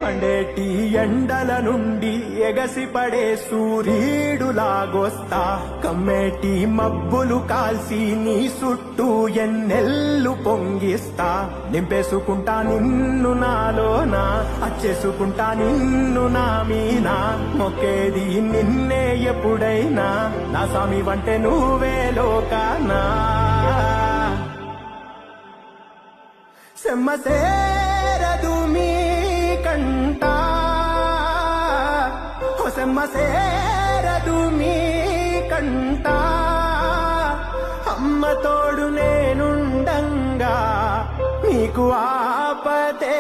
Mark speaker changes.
Speaker 1: పండేటి ఎండల నుండి ఎగసిపడే సూర్యుడులాగొస్తా కమ్మేటి మబ్బులు కాల్సి నీ చుట్టూ ఎన్నెల్లు పొంగిస్తా నింపేసుకుంటా నిన్ను నాలోనా అచ్చేసుకుంటా నిన్ను నా మీనా మొక్కేది నిన్నే ఎప్పుడైనా నా స్వామి వంటే నువ్వే లోకానా సెమ్మసేరదు మీ కంట సెమ్మసేరదు మీ కంట అమ్మ తోడు నేనుండంగా మీకు ఆపతే